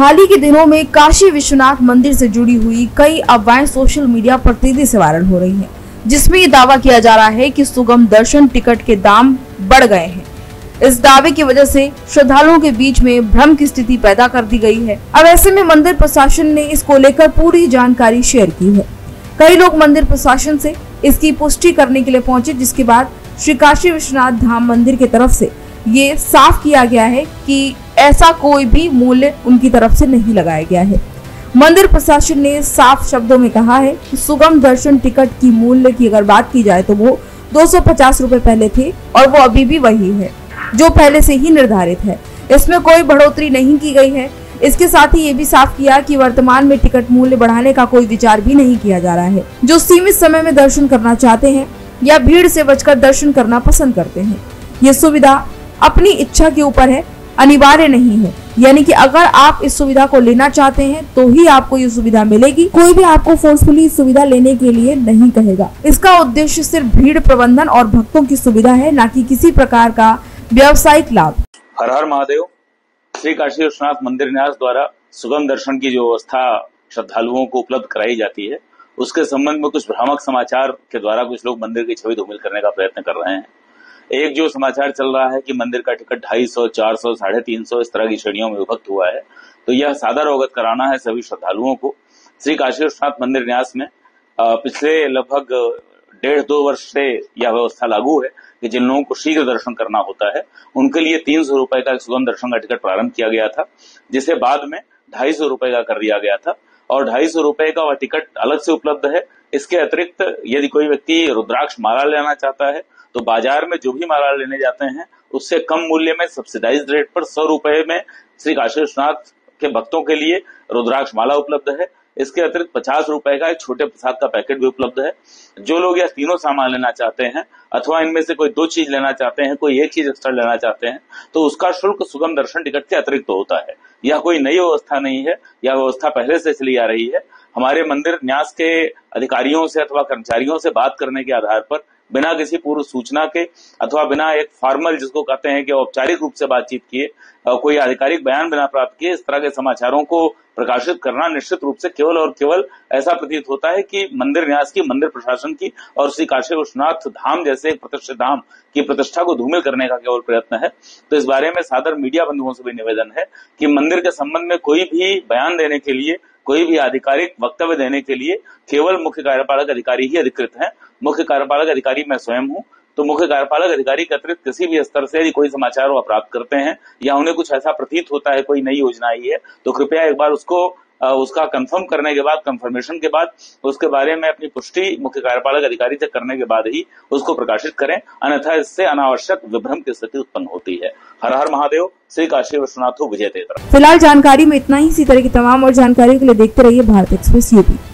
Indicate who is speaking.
Speaker 1: हाल ही के दिनों में काशी विश्वनाथ मंदिर से जुड़ी हुई कई अफवाहें सोशल मीडिया पर तेजी से वायरल हो रही हैं, जिसमें ये दावा किया जा रहा है कि सुगम दर्शन टिकट के दाम बढ़ गए हैं। इस दावे की वजह से श्रद्धालुओं के बीच में भ्रम की स्थिति पैदा कर दी गई है। अब ऐसे में मंदिर प्रशासन ने इसको लेकर पूरी जानकारी शेयर की है। कई लोग मंदिर प्रशासन से इसकी पुष्टि करने के लिए पहुंचे, जिसके बाद श्री काशी विश्वनाथ धाम मंदिर की तरफ से ये साफ किया गया है कि ऐसा कोई भी मूल्य उनकी तरफ से नहीं लगाया गया है। मंदिर प्रशासन ने साफ शब्दों में कहा है कि सुगम दर्शन टिकट की मूल्य की अगर बात की जाए तो वो 250 रुपए पहले थे और वो अभी भी वही है जो पहले से ही निर्धारित है। इसमें कोई बढ़ोतरी नहीं की गई है। इसके साथ ही ये भी साफ किया कि वर्तमान में टिकट मूल्य बढ़ाने का कोई विचार भी नहीं किया जा रहा है। जो सीमित समय में दर्शन करना चाहते हैं या भीड़ से बचकर दर्शन करना पसंद करते हैं, ये सुविधा अपनी इच्छा के ऊपर है, अनिवार्य नहीं है। यानी कि अगर आप इस सुविधा को लेना चाहते हैं तो ही आपको ये सुविधा मिलेगी। कोई भी आपको फोर्सफुली इस सुविधा लेने के लिए नहीं कहेगा। इसका उद्देश्य सिर्फ भीड़ प्रबंधन और भक्तों की सुविधा है, न कि किसी प्रकार का व्यावसायिक लाभ।
Speaker 2: हर हर महादेव। श्री काशी विश्वनाथ मंदिर न्यास द्वारा सुगम दर्शन की जो व्यवस्था श्रद्धालुओं को उपलब्ध कराई जाती है, उसके संबंध में कुछ भ्रामक समाचार के द्वारा कुछ लोग मंदिर की छवि धूमिल करने का प्रयत्न कर रहे हैं। एक जो समाचार चल रहा है कि मंदिर का टिकट 250, 400, 350 इस तरह की श्रेणियों में विभक्त हुआ है, तो यह सादर अवगत कराना है सभी श्रद्धालुओं को। श्री काशी विश्वनाथ मंदिर न्यास में पिछले लगभग 1.5-2 वर्ष से यह व्यवस्था लागू है कि जिन लोगों को शीघ्र दर्शन करना होता है उनके लिए 300 रुपए का सुगम दर्शन का टिकट प्रारंभ किया गया था, जिसे बाद में 250 रुपए का कर दिया गया था और 250 रुपए का वह टिकट अलग से उपलब्ध है। इसके अतिरिक्त यदि कोई व्यक्ति रुद्राक्ष माला लेना चाहता है तो बाजार में जो भी माला लेने जाते हैं उससे कम मूल्य में सब्सिडाइज्ड रेट पर 100 रुपए में श्री काशी विश्वनाथ के भक्तों के लिए रुद्राक्ष माला उपलब्ध है। इसके अतिरिक्त 50 रुपए का एक छोटे प्रसाद का पैकेट भी उपलब्ध है। जो लोग यह तीनों सामान लेना चाहते हैं अथवा इनमें से कोई 2 चीज लेना चाहते हैं, कोई एक चीज एक्स्ट्रा लेना चाहते हैं, तो उसका शुल्क सुगम दर्शन टिकट के अतिरिक्त होता है। यह कोई नई व्यवस्था नहीं है, यह व्यवस्था पहले से चली आ रही है। हमारे मंदिर न्यास के अधिकारियों से अथवा कर्मचारियों से बात करने के आधार पर बिना किसी पूर्व सूचना के अथवा बिना एक फॉर्मल, जिसको कहते हैं कि औपचारिक रूप से बातचीत किए, कोई आधिकारिक बयान बिना प्राप्त किए इस तरह के समाचारों को प्रकाशित करना निश्चित रूप से केवल और केवल ऐसा प्रतीत होता है कि मंदिर न्यास की, मंदिर प्रशासन की और श्री काशी विश्वनाथ धाम जैसे एक प्रतिष्ठित धाम की प्रतिष्ठा को धूमिल करने का केवल प्रयत्न है। तो इस बारे में सादर मीडिया बंधुओं से भी निवेदन है कि मंदिर के संबंध में कोई भी बयान देने के लिए, कोई भी आधिकारिक वक्तव्य देने के लिए केवल मुख्य कार्यपालक अधिकारी ही अधिकृत हैं। मुख्य कार्यपालक अधिकारी मैं स्वयं हूं, तो मुख्य कार्यपालक अधिकारी के अतिरिक्त किसी भी स्तर से यदि कोई समाचार वो प्राप्त करते हैं या उन्हें कुछ ऐसा प्रतीत होता है कोई नई योजना आई है, तो कृपया एक बार उसका कंफर्म करने के बाद, कंफर्मेशन के बाद उसके बारे में अपनी पुष्टि मुख्य कार्यपालक अधिकारी से करने के बाद ही उसको प्रकाशित करें, अन्यथा इससे अनावश्यक विभ्रम की स्थिति उत्पन्न होती है। हर हर महादेव। श्री काशी विश्वनाथ विजय।
Speaker 1: फिलहाल जानकारी में इतना ही। इसी तरह की तमाम और जानकारी के लिए देखते रहिए भारत एक्सप्रेस यूपी।